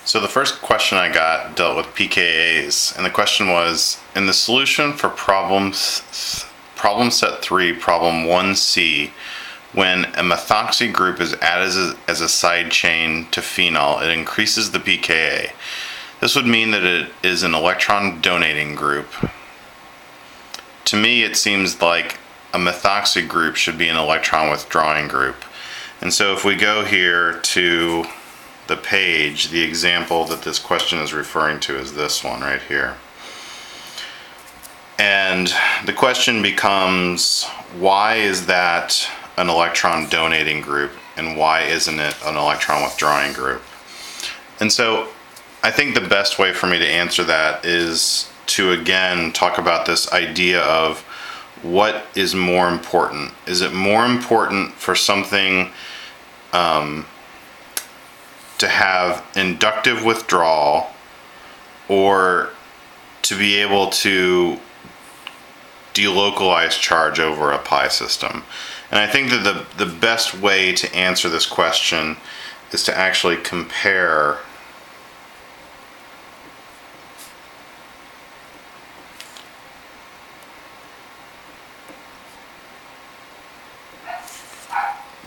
So the first question I got dealt with pKa's, and the question was, in the solution for problem set 3, problem 1c, when a methoxy group is added as a side chain to phenol, it increases the pKa. This would mean that it is an electron donating group. To me, it seems like a methoxy group should be an electron withdrawing group. And so if we go here to the page, the example that this question is referring to is this one right here. And the question becomes, why is that an electron donating group and why isn't it an electron withdrawing group? And so I think the best way for me to answer that is to again talk about this idea of what is more important. Is it more important for something to have inductive withdrawal or to be able to delocalize charge over a pi system? And I think that the best way to answer this question is to actually compare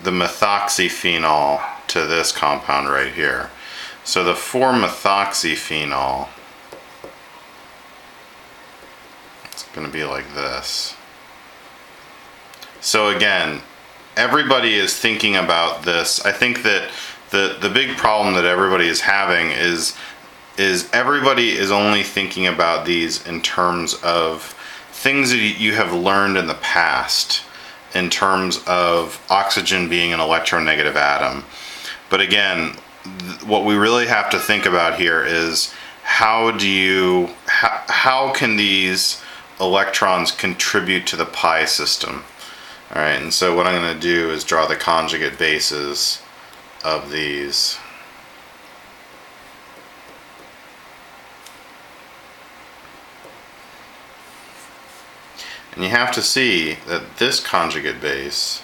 the methoxyphenol to this compound right here. So the 4-methoxyphenol, it's going to be like this. So again, everybody is thinking about this. I think that the big problem that everybody is having is everybody is only thinking about these in terms of things that you have learned in the past, in terms of oxygen being an electronegative atom. But again, what we really have to think about here is how can these electrons contribute to the pi system? All right, and so what I'm going to do is draw the conjugate bases of these. And you have to see that this conjugate base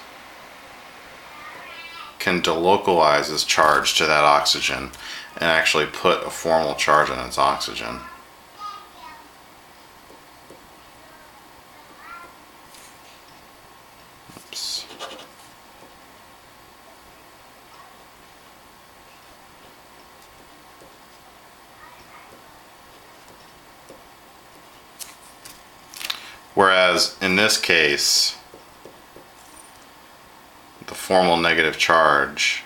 can delocalize its charge to that oxygen and actually put a formal charge on its oxygen. Oops. Whereas in this case, the formal negative charge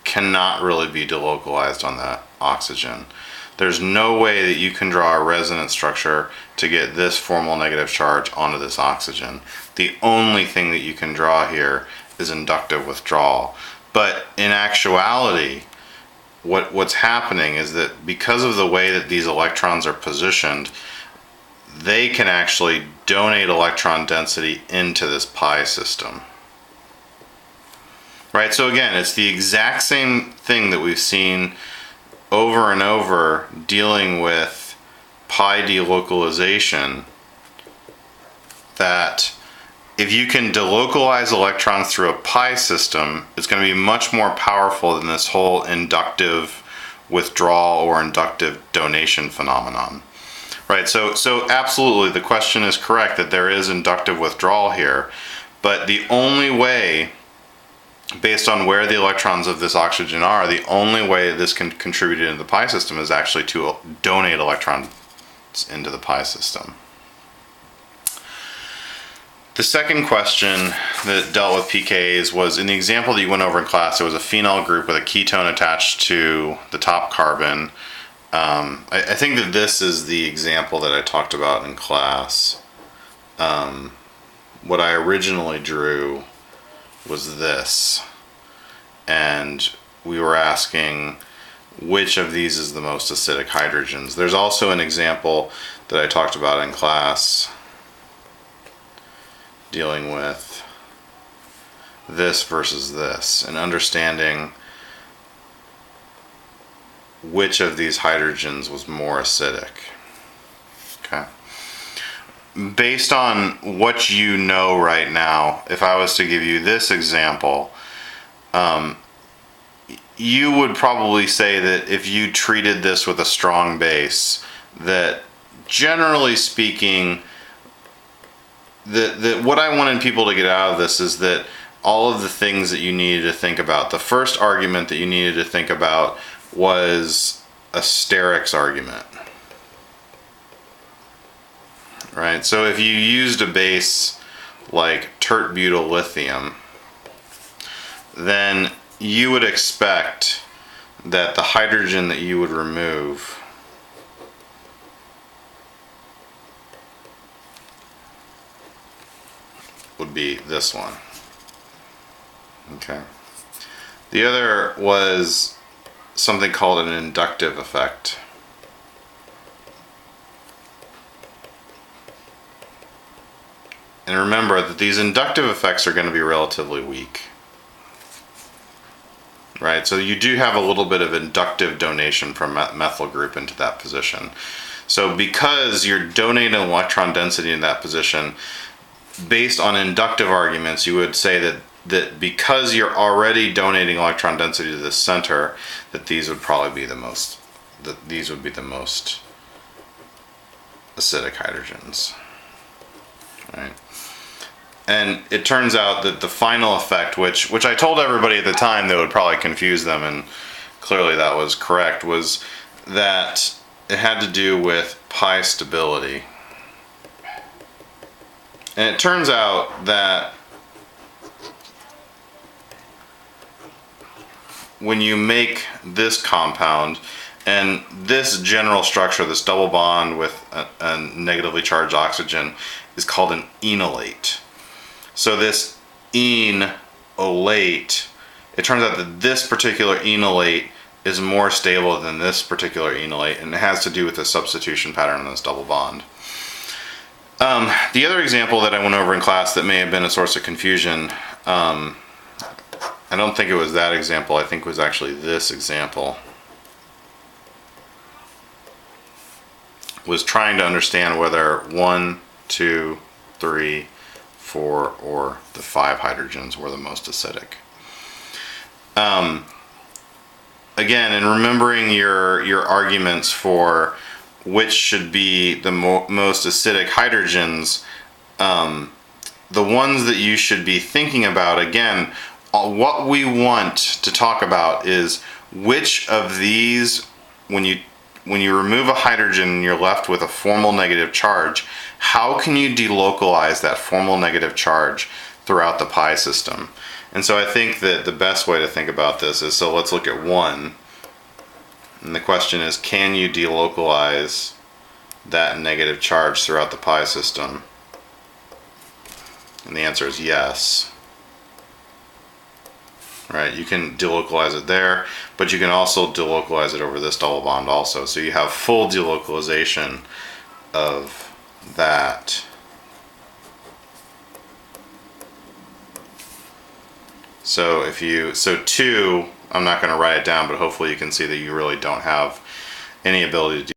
cannot really be delocalized on that oxygen. There's no way that you can draw a resonance structure to get this formal negative charge onto this oxygen. The only thing that you can draw here is inductive withdrawal. But in actuality, what's happening is that because of the way that these electrons are positioned, they can actually donate electron density into this pi system. Right, so again, it's the exact same thing that we've seen over and over dealing with pi delocalization, that if you can delocalize electrons through a pi system, it's going to be much more powerful than this whole inductive withdrawal or inductive donation phenomenon. Right, so absolutely the question is correct that there is inductive withdrawal here, but the only way, based on where the electrons of this oxygen are, the only way this can contribute into the pi system is actually to donate electrons into the pi system. The second question that dealt with pKa's was, in the example that you went over in class, there was a phenol group with a ketone attached to the top carbon. I think that this is the example that I talked about in class. What I originally drew was this, and we were asking which of these is the most acidic hydrogens. There's also an example that I talked about in class dealing with this versus this and understanding which of these hydrogens was more acidic. Okay. Based on what you know right now, if I was to give you this example, you would probably say that if you treated this with a strong base, that generally speaking, that what I wanted people to get out of this is that all of the things that you needed to think about, the first argument that you needed to think about was a sterics argument. Right? So if you used a base like tert-butyl lithium, then you would expect that the hydrogen that you would remove would be this one. Okay. The other was something called an inductive effect. And remember that these inductive effects are going to be relatively weak. Right, so you do have a little bit of inductive donation from methyl group into that position. So because you're donating electron density in that position, based on inductive arguments, you would say that because you're already donating electron density to the center, that these would probably be the most acidic hydrogens. Right. And it turns out that the final effect, which I told everybody at the time that would probably confuse them, and clearly that was correct, was that it had to do with pi stability. And it turns out that when you make this compound, and this general structure, this double bond with a negatively charged oxygen, is called an enolate. So this enolate, it turns out that this particular enolate is more stable than this particular enolate, and it has to do with the substitution pattern on this double bond. The other example that I went over in class that may have been a source of confusion, I don't think it was that example, I think it was actually this example, was trying to understand whether 1, 2, 3, 4, or the 5 hydrogens were the most acidic. Again, in remembering your arguments for which should be the most acidic hydrogens, the ones that you should be thinking about, again, what we want to talk about is which of these, when you remove a hydrogen and you're left with a formal negative charge, how can you delocalize that formal negative charge throughout the pi system? And so I think that the best way to think about this is, so let's look at 1. And the question is, can you delocalize that negative charge throughout the pi system? And the answer is yes. Right, you can delocalize it there, but you can also delocalize it over this double bond also. So you have full delocalization of that. So 2, I'm not going to write it down, but hopefully you can see that you really don't have any ability to do